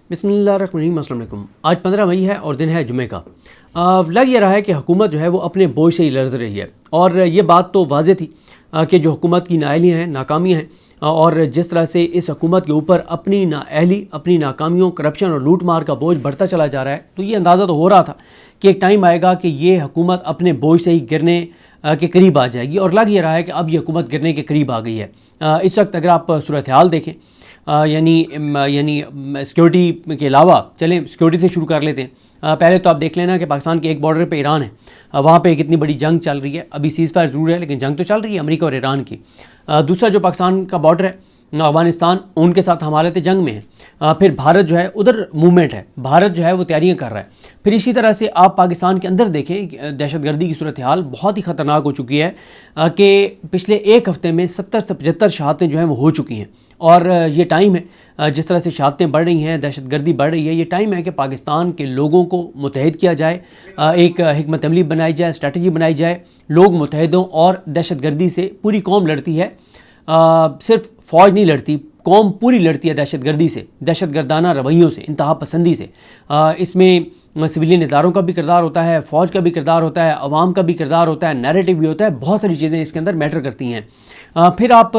बिस्मिल्लाहिर्रहमानिर्रहीम। अस्सलाम वालेकुम। आज 15 मई है और दिन है जुमे का। लग ये रहा है कि हुकूमत जो है वो अपने बोझ से ही लर्ज़ रही है और ये बात तो वाज़ेह थी कि जो हुकूमत की नाअहलियाँ हैं, नाकामियाँ हैं और जिस तरह से इस हुकूमत के ऊपर अपनी नाअहली, अपनी नाकामियों, करप्शन और लूट मार का बोझ बढ़ता चला जा रहा है, तो ये अंदाज़ा तो हो रहा था कि एक टाइम आएगा कि ये हुकूमत अपने बोझ से ही गिरने के करीब आ जाएगी और लग ये रहा है कि अब ये हुकूमत गिरने के करीब आ गई है। इस वक्त अगर आप सूरत हाल देखें, यानी सिक्योरिटी के अलावा, चलें सिक्योरिटी से शुरू कर लेते हैं। पहले तो आप देख लेना कि पाकिस्तान के एक बॉर्डर पे ईरान है, वहाँ पे कितनी बड़ी जंग चल रही है। अभी सीज़ फायर ज़रूर है लेकिन जंग तो चल रही है अमेरिका और ईरान की। दूसरा जो पाकिस्तान का बॉर्डर है अफगानिस्तान, उनके साथ हम हालत जंग में है। फिर भारत जो है उधर मूवमेंट है, भारत जो है वो तैयारियां कर रहा है। फिर इसी तरह से आप पाकिस्तान के अंदर देखें, दहशतगर्दी की सूरत हाल बहुत ही ख़तरनाक हो चुकी है कि पिछले एक हफ़्ते में 70 से 75 शहादतें जो हैं वो हो चुकी हैं। और ये टाइम है, जिस तरह से शहादतें बढ़ रही हैं, दहशतगर्दी बढ़ रही है, ये टाइम है कि पाकिस्तान के लोगों को मुत्तहिद किया जाए, एक हिकमत अमली बनाई जाए, स्ट्रेटजी बनाई जाए। लोग मुत्तहिद हों और दहशतगर्दी से पूरी कौम लड़ती है, सिर्फ फ़ौज नहीं लड़ती, कौम पूरी लड़ती है दहशतगर्दी से, दहशतगर्दाना रवैयों से, इंतहा पसंदी से। इसमें सिविलियन इदारों का भी किरदार होता है, फ़ौज का भी किरदार होता है, अवाम का भी किरदार होता है, नैरेटिव भी होता है, बहुत सारी चीज़ें इसके अंदर मैटर करती हैं। फिर आप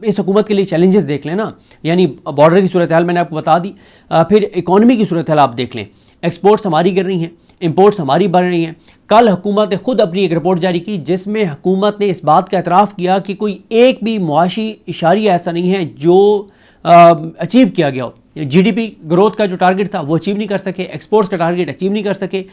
इस हुकूमत के लिए चैलेंजेस देख लें ना, यानी बॉर्डर की सूरत हाल मैंने आपको बता दी। फिर इकॉनमी की सूरत हाल आप देख लें, एक्सपोर्ट्स हमारी गिर रही हैं, इंपोर्ट्स हमारी बढ़ रही हैं। कल हुकूमत ने खुद अपनी एक रिपोर्ट जारी की जिसमें हुकूमत ने इस बात का एतराफ़ किया कि कोई एक भी मुआशी इशारिया ऐसा नहीं है जो अचीव किया गया हो। जीडीपी ग्रोथ का जो टारगेट था वो अचीव नहीं कर सके, एक्सपोर्ट्स का टारगेट अचीव नहीं कर सके।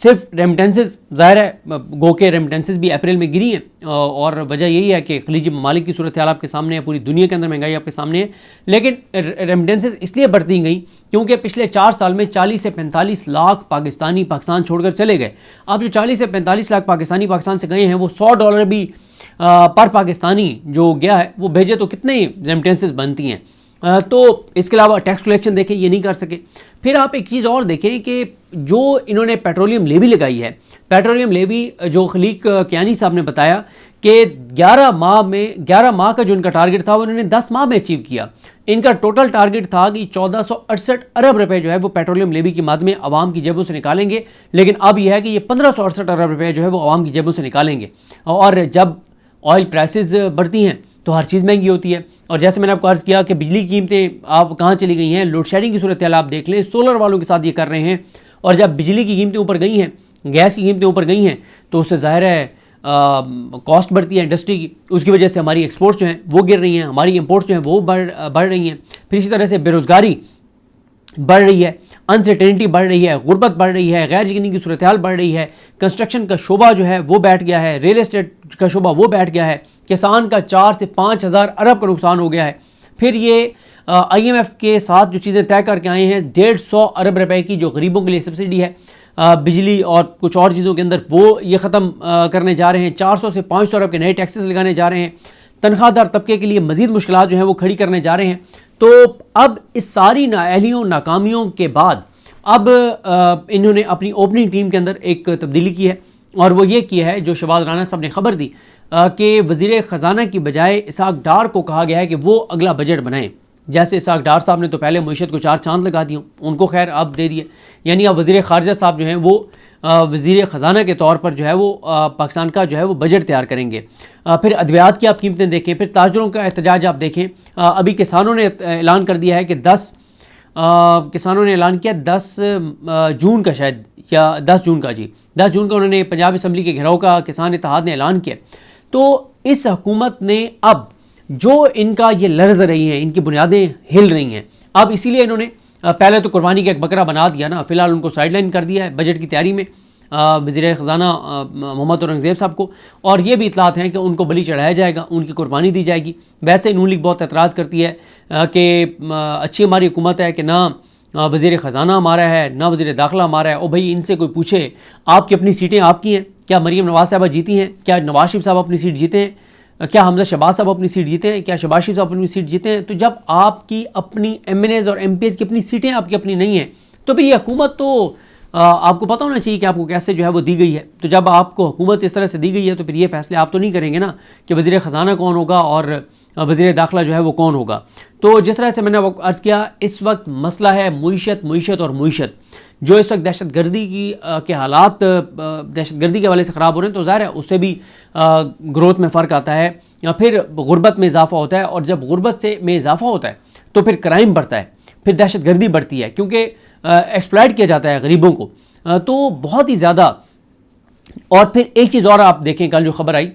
सिर्फ रेमिटेंसेस, ज़ाहिर है गो के रेमिटेंसेस भी अप्रैल में गिरी हैं और वजह यही है कि खलीजी ममालिक की सूरत हाल आपके सामने है, पूरी दुनिया के अंदर महंगाई आपके सामने है। लेकिन रेमिटेंसेस इसलिए बढ़ती गई क्योंकि पिछले 4 साल में 40 से 45 लाख पाकिस्तानी पाकिस्तान छोड़कर चले गए। अब जो 40 से 45 लाख पाकिस्तानी पाकिस्तान से गए हैं वो $100 भी पर पाकिस्तानी जो गया है वो भेजे तो कितने रेमिटेंसेस बनती हैं। तो इसके अलावा टैक्स कलेक्शन देखें, ये नहीं कर सके। फिर आप एक चीज़ और देखें कि जो इन्होंने पेट्रोलियम लेवी लगाई है, पेट्रोलियम लेवी जो खलीक कियानी साहब ने बताया कि 11 माह का जो इनका टारगेट था वो इन्होंने 10 माह में अचीव किया। इनका टोटल टारगेट था कि 1468 अरब रुपए जो है वो पेट्रोलियम लेवी की मद में आवाम की जेबों से निकालेंगे, लेकिन अब यह है कि ये 1568 अरब रुपए जो है वो आवाम की जेबों से निकालेंगे। और जब ऑयल प्राइसेस बढ़ती हैं तो हर चीज़ महंगी होती है। और जैसे मैंने आपको अर्ज़ किया कि बिजली की कीमतें आप कहाँ चली गई हैं, लोड शेडिंग की सूरत हाल आप देख लें, सोलर वालों के साथ ये कर रहे हैं। और जब बिजली की कीमतें ऊपर गई हैं, गैस की कीमतें ऊपर गई हैं, तो उससे ज़ाहिर है कॉस्ट बढ़ती है इंडस्ट्री की। उसकी वजह से हमारी एक्सपोर्ट्स जो हैं वो गिर रही हैं, हमारी इंपोर्ट्स जो हैं वो बढ़ रही हैं। फिर इसी तरह से बेरोज़गारी बढ़ रही है, अनसर्टेनिटी बढ़ रही है, गुर्बत बढ़ रही है, गैर यकीनी की सूरत हाल बढ़ रही है। कंस्ट्रक्शन का शोबा जो है वो बैठ गया है, रियल एस्टेट का शोबा वो बैठ गया है, किसान का 4 से 5 हज़ार अरब का नुकसान हो गया है। फिर ये IMF के साथ जो चीज़ें तय करके आए हैं, 150 अरब रुपए की जो गरीबों के लिए सब्सिडी है बिजली और कुछ और चीज़ों के अंदर, वो ये ख़त्म करने जा रहे हैं। 400 से 500 अरब के नए टैक्सेस लगाने जा रहे हैं। तनख्वाहदार तबके के लिए मज़ीद मुश्किलात जो हैं वो खड़ी करने जा रहे हैं। तो अब इस सारी नाअहलियों, नाकामियों के बाद अब इन्होंने अपनी ओपनिंग टीम के अंदर एक तब्दीली की है और वो ये किया है जो शहबाज राना साहब ने खबर दी कि वज़ीर ख़जाना की बजाय इसहाक डार को कहा गया है कि वो अगला बजट बनाएं। जैसे इसहाक डार साहब ने तो पहले मईशत को 4 चांद लगा दिए, उनको खैर अब दे दिए। यानी अब वज़ीर ख़ारजा साहब जो हैं वो वज़ीर ख़जाना के तौर पर जो है वो पाकिस्तान का जो है वो बजट तैयार करेंगे। फिर अद्वियात की आप कीमतें देखें, फिर ताजरों का एहतजाज आप देखें। अभी किसानों ने ऐलान कर दिया है कि 10 जून का, शायद या 10 जून का, जी 10 जून का उन्होंने पंजाब असम्बली के घेराव का किसान इत्तेहाद ने ऐलान किया। तो इस हुकूमत ने अब जो इनका ये लर्ज़ रही हैं, इनकी बुनियादें हिल रही हैं। अब इसीलिए इन्होंने पहले तो कुर्बानी का एक बकरा बना दिया ना, फ़िलहाल उनको साइडलाइन कर दिया है बजट की तैयारी में वज़ीर ख़जाना मोहम्मद औरंगज़ेब साहब को। और ये भी इतलात हैं कि उनको बलि चढ़ाया जाएगा, उनकी कुर्बानी दी जाएगी। वैसे नून लीग बहुत एतराज़ करती है कि अच्छी हमारी हुकूमत है कि ना वज़ीर ख़जाना हमारा है, ना वज़ीर दाखिला हमारा है। ओ भाई, इनसे कोई पूछे आपकी अपनी सीटें आपकी हैं क्या? मरीम नवाज़ साहबा जीती हैं क्या? नवाज शरीफ साहब अपनी सीट जीते हैं क्या? हमजा शहबाज साहब अपनी सीट जीते हैं क्या? शहबाज शरीफ साहब अपनी सीट जीते हैं? तो जब आपकी अपनी MNAs और MPs की अपनी सीटें आपकी अपनी नहीं हैं, तो फिर ये हुकूमत तो आपको पता होना चाहिए कि आपको कैसे जो है वो दी गई है। तो जब आपको हुकूमत इस तरह से दी गई है तो फिर ये फैसले आप तो नहीं करेंगे ना कि वज़ीर ख़जाना कौन होगा और वज़ीर दाखिला जो है वो कौन होगा। तो जिस तरह से मैंने अर्ज़ किया, इस वक्त मसला है मुईशत और मुईशत, जो इस वक्त दहशतगर्दी के हालात दहशतगर्दी के हवाले से ख़राब हो रहे हैं, तो ज़ाहिर है उससे भी ग्रोथ में फ़र्क आता है, या फिर गुर्बत में इजाफा होता है, और जब गुर्बत में इजाफा होता है तो फिर क्राइम बढ़ता है, फिर दहशतगर्दी बढ़ती है, क्योंकि एक्सप्लॉइट किया जाता है गरीबों को, तो बहुत ही ज़्यादा। और फिर एक चीज़ और आप देखें, कल जो खबर आई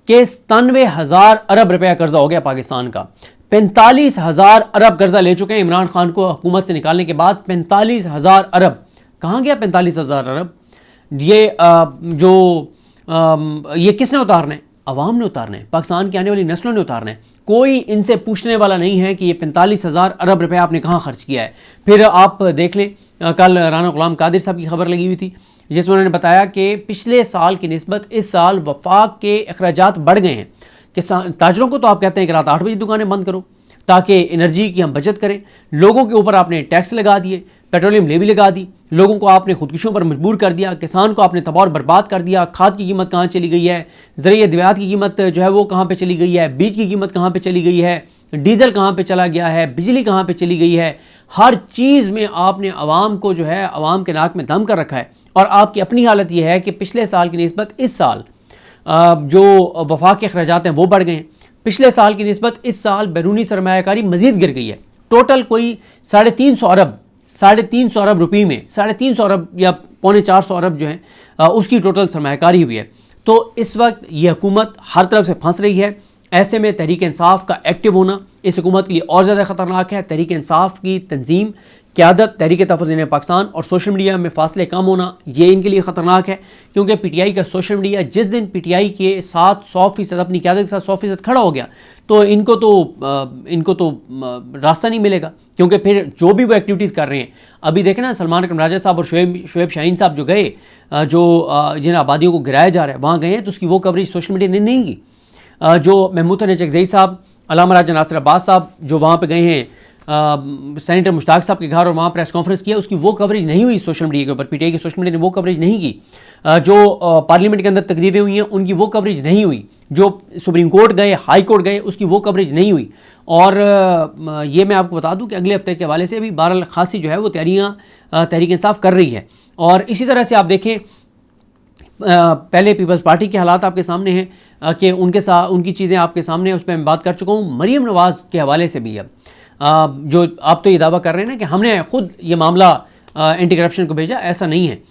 कि 97,000 अरब रुपया कर्जा हो गया पाकिस्तान का, 45,000 अरब कर्जा ले चुके हैं इमरान खान को हुकूमत से निकालने के बाद। 45,000 अरब कहाँ गया? 45,000 अरब ये किसने उतारना है? अवाम ने उतारना है, पाकिस्तान की आने वाली नस्लों ने उतारना है। कोई इनसे पूछने वाला नहीं है कि ये 45,000 अरब रुपया आपने कहाँ खर्च किया है। फिर आप देख लें, कल राना गुलाम कादिर साहब की खबर लगी हुई थी, जिसमें उन्होंने बताया कि पिछले साल की निस्बत इस साल वफाक के अखराजात बढ़ गए हैं। कि ताजरों को तो आप कहते हैं कि रात 8 बजे दुकानें बंद करो ताकि एनर्जी की हम बचत करें, लोगों के ऊपर आपने टैक्स लगा दिए, पेट्रोलियम लेवी लगा दी, लोगों को आपने खुदकुशियों पर मजबूर कर दिया, किसान को आपने तबाह और बर्बाद कर दिया। खाद की कीमत कहाँ चली गई है, ज़रिए अद्वियात की कीमत जो है वो कहाँ पे चली गई है, बीज की कीमत कहाँ पे चली गई है, डीजल कहाँ पे चला गया है, बिजली कहाँ पे चली गई है। हर चीज़ में आपने अवाम को जो है अवाम के नाक में दम कर रखा है। और आपकी अपनी हालत यह है कि पिछले साल की निस्बत इस साल जो वफाक के अखराजात हैं वो बढ़ गए हैं। पिछले साल की निस्बत इस साल बैरूनी सरमायाकारी मजीद गिर गई है। टोटल कोई 350 अरब रुपये में 350 अरब या 3.25 अरब जो है उसकी टोटल सरमायाकारी हुई है। तो इस वक्त ये हुकूमत हर तरफ से फंस रही है। ऐसे में तहरीक इंसाफ का एक्टिव होना इस हुकूमत के लिए और ज़्यादा ख़तरनाक है। तहरीक इंसाफ की तंजीम, क़यादत, तहरीक तहफ़्फ़ुज़ पाकिस्तान और सोशल मीडिया में फासले कम होना, ये इनके लिए ख़तरनाक है, क्योंकि PTI का सोशल मीडिया जिस दिन PTI के साथ 100% अपनी क़यादत के साथ 100% खड़ा हो गया, तो इनको तो रास्ता नहीं मिलेगा, क्योंकि फिर जो भी वो एक्टिविटीज़ कर रहे हैं, अभी देखें ना, सलमान अकरम राजा साहब और शुएब शाहीन साहब जो गए, जिन आबादियों को गिराया जा रहा है वहाँ गए हैं, तो उसकी वो कवरेज सोशल मीडिया ने नहीं की। जो महमूद हसन चकज़ई साहब, अल्लामा राजा नासिर अब्बास साहब जो वहाँ पे गए हैं सेनेटर मुश्ताक साहब के घर और वहाँ प्रेस कॉन्फ्रेंस किया, उसकी वो कवरेज नहीं हुई सोशल मीडिया के ऊपर। PTI के सोशल मीडिया ने वो कवरेज नहीं की। जो पार्लियामेंट के अंदर तकरीरें हुई हैं उनकी वो कवरेज नहीं हुई। जो सुप्रीम कोर्ट गए, हाई कोर्ट गए, उसकी वो कवरेज नहीं हुई। और ये मैं आपको बता दूं कि अगले हफ्ते के हवाले से भी बहरहाल खासी जो है वो तैयारियाँ तहरीक इंसाफ कर रही है। और इसी तरह से आप देखें, पहले पीपल्स पार्टी के हालात आपके सामने हैं कि उनकी चीज़ें आपके सामने, उस पर मैं बात कर चुका हूँ। मरीम नवाज़ के हवाले से भी अब जो आप तो ये दावा कर रहे हैं ना कि हमने खुद ये मामला एंटी करप्शन को भेजा, ऐसा नहीं है।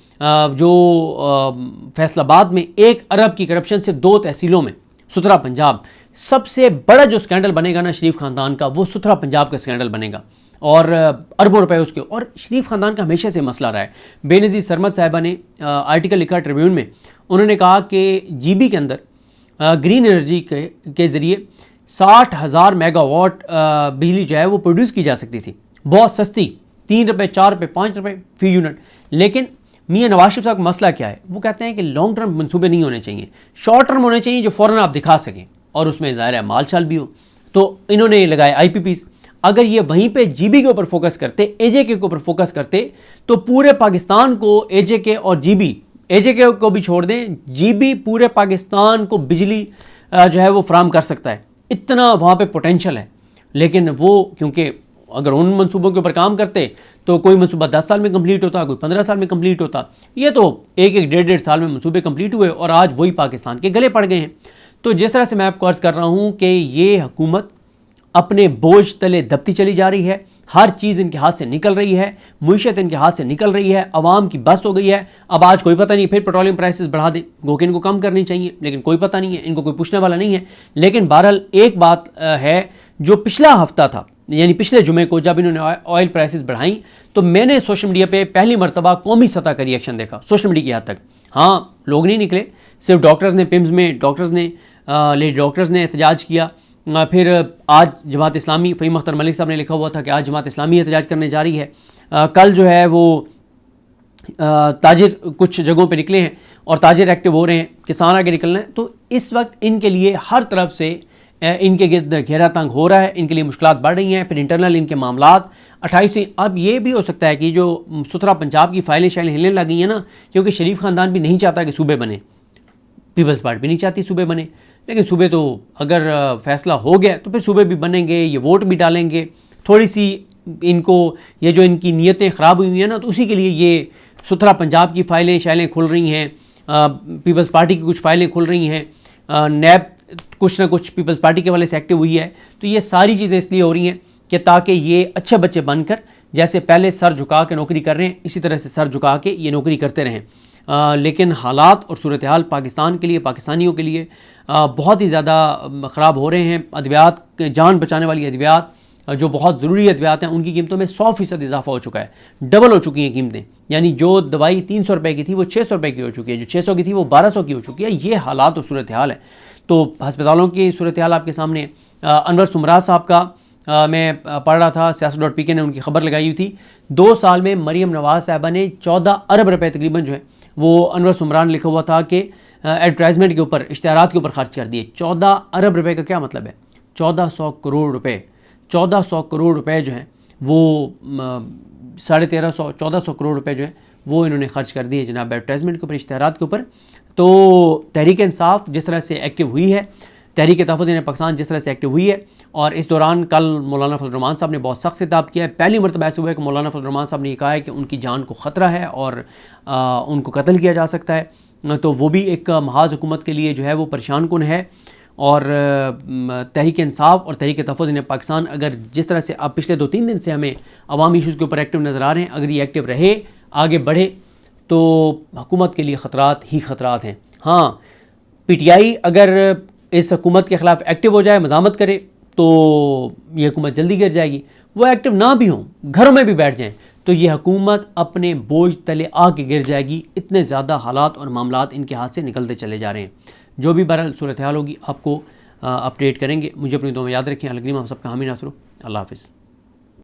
जो फैसलाबाद में 1 अरब की करप्शन से 2 तहसीलों में, सुथरा पंजाब, सबसे बड़ा जो स्कैंडल बनेगा ना शरीफ ख़ानदान का, वो सुथरा पंजाब का स्कैंडल बनेगा और अरबों रुपए उसके। और शरीफ ख़ानदान का हमेशा से मसला रहा है। बेनज़ीर सरमद साहिबा ने आर्टिकल लिखा ट्रिब्यून में, उन्होंने कहा कि GB के अंदर ग्रीन एनर्जी के ज़रिए 60,000 मेगावाट बिजली जो है वो प्रोड्यूस की जा सकती थी, बहुत सस्ती, 3 रुपये, 4 रुपये, 5 रुपये फी यूनिट। लेकिन मियाँ नवाज शरीफ साहब का मसला क्या है, वो कहते हैं कि लॉन्ग टर्म मंसूबे नहीं होने चाहिए, शॉर्ट टर्म होने चाहिए जो फ़ौरन आप दिखा सकें और उसमें ज़ाहिर है माल शाल भी हो। तो इन्होंने लगाए IPPs। अगर ये वहीं पे GB के ऊपर फोकस करते, AJK के ऊपर फोकस करते, तो पूरे पाकिस्तान को AJK और GB, AJK को भी छोड़ दें, GB पूरे पाकिस्तान को बिजली जो है वो फराम कर सकता है, इतना वहाँ पे पोटेंशल है। लेकिन वो क्योंकि अगर उन मंसूबों के ऊपर काम करते तो कोई मंसूबा 10 साल में कंप्लीट होता, कोई 15 साल में कंप्लीट होता, ये तो 1-1, 1.5 साल में मंसूबे कंप्लीट हुए और आज वही पाकिस्तान के गले पड़ गए हैं। तो जिस तरह से मैं आपको अर्ज़ कर रहा हूँ कि ये हुकूमत अपने बोझ तले दबती चली जा रही है, हर चीज़ इनके हाथ से निकल रही है, मुईशत इनके हाथ से निकल रही है, अवाम की बस हो गई है। अब आज कोई पता नहीं फिर पेट्रोलियम प्राइसेस बढ़ा दें, गोके इनको कम करनी चाहिए, लेकिन कोई पता नहीं है, इनको कोई पूछने वाला नहीं है। लेकिन बहरहाल एक बात है, जो पिछला हफ्ता था, यानी पिछले जुमे को जब इन्होंने ऑयल प्राइसेस बढ़ाई, तो मैंने सोशल मीडिया पे पहली मरतबा कौमी सतह का रिएक्शन देखा, सोशल मीडिया की हद तक। हाँ, लोग नहीं निकले, सिर्फ डॉक्टर्स ने, पिम्स में डॉक्टर्स ने, लेडी डॉक्टर्स ने एहतजाज किया। फिर आज जमात इस्लामी, फ़हीम अख्तर मलिक साहब ने लिखा हुआ था कि आज जमात इस्लामी एहतजाज करने जा रही है। कल जो है वो ताजिर कुछ जगहों पे निकले हैं और ताजिर एक्टिव हो रहे हैं, किसान आगे निकलना है। तो इस वक्त इनके लिए हर तरफ से इनके गिर्द घेरा तंग हो रहा है, इनके लिए मुश्किलात बढ़ रही हैं। फिर इंटरनल इनके मामलात 28 अब ये भी हो सकता है कि जो सुथरा पंजाब की फाइलें शाइलें हिलने लगी हैं ना, क्योंकि शरीफ ख़ानदान भी नहीं चाहता कि सूबे बने, पीपल्स पार्टी भी नहीं चाहती सूबे बने, लेकिन सूबे तो अगर फैसला हो गया तो फिर सूबे भी बनेंगे, ये वोट भी डालेंगे। थोड़ी सी इनको ये जो इनकी नीयतें ख़राब हुई हैं ना, तो उसी के लिए ये सुथरा पंजाब की फ़ाइलें शाइलें खुल रही हैं, पीपल्स पार्टी की कुछ फ़ाइलें खुल रही हैं, नैब कुछ ना कुछ पीपल्स पार्टी के वाले से एक्टिव हुई है। तो ये सारी चीज़ें इसलिए हो रही हैं कि ताकि ये अच्छे बच्चे बनकर जैसे पहले सर झुका के नौकरी कर रहे हैं, इसी तरह से सर झुका के ये नौकरी करते रहें। लेकिन हालात और सूरत हाल पाकिस्तान के लिए, पाकिस्तानियों के लिए बहुत ही ज़्यादा ख़राब हो रहे हैं। अद्वियात, जान बचाने वाली अद्वियात जो बहुत ज़रूरी अद्वियात हैं, उनकी कीमतों में 100% इजाफा हो चुका है, डबल हो चुकी हैं कीमतें। यानी जो दवाई 300 रुपये की थी वो 600 रुपये की हो चुकी है, जो 600 की थी वो 1200 की हो चुकी है। ये हालात और सूरत हाल है। तो अस्पतालों की सूरत हाल आपके सामने। अनवर सुमराज साहब का मैं पढ़ रहा था, siyaset.pk ने उनकी खबर लगाई हुई थी। 2 साल में मरीम नवाज़ साहबा ने 14 अरब रुपये तकरीबन जो है वो अनवर सुमरान लिखा हुआ था कि एडवर्टाइजमेंट के ऊपर, इश्तिहारात के ऊपर खर्च कर दिए। 14 अरब रुपये का क्या मतलब है? 1400 करोड़ रुपये। 1400 करोड़ रुपए जो हैं वो 1350 1400 करोड़ रुपए जो है वो इन्होंने खर्च कर दिए जनाब एडवर्टाइजमेंट के ऊपर, इश्तिहारात के ऊपर। तो तहरीक इंसाफ जिस तरह से एक्टिव हुई है, तहरीक तहफ़्फ़ुज़ पाकिस्तान जिस तरह से एक्टिव हुई है, और इस दौरान कल मौलाना फजल रहमान साहब ने बहुत सख्त खिताब किया है। पहली मरतबा ऐसा हुआ है कि मौलाना फजल रहमान साहब ने कहा है कि उनकी जान को ख़तरा है और उनको कत्ल किया जा सकता है। तो वो भी एक महाज हुकूमत के लिए जो है वो परेशान कुन है। और तहरीक इंसाफ और तहरीक तहफ़्फ़ुज़ पाकिस्तान अगर जिस तरह से अब पिछले 2-3 दिन से हमें अवामी इशूज़ के ऊपर एक्टिव नज़र आ रहे हैं, अगर ये एक्टिव रहे, आगे बढ़े, तो हुकूमत के लिए ख़तरात ही ख़तरात हैं। हाँ, PTI अगर इस हुकूमत के ख़िलाफ़ एक्टिव हो जाए, मज़ामत करे, तो ये हुकूमत जल्दी गिर जाएगी। वो एक्टिव ना भी हों, घरों में भी बैठ जाएँ, तो ये हुकूमत अपने बोझ तले आके गिर जाएगी। इतने ज़्यादा हालात और मामलात इनके हाथ से निकलते चले जा रहे हैं। जो भी बहरहाल सूरत हाल होगी आपको अपडेट करेंगे। मुझे अपनी दुआ में याद रखें। अल करीम आप सबका हामी नासरो। अल्लाह हाफ़िज़।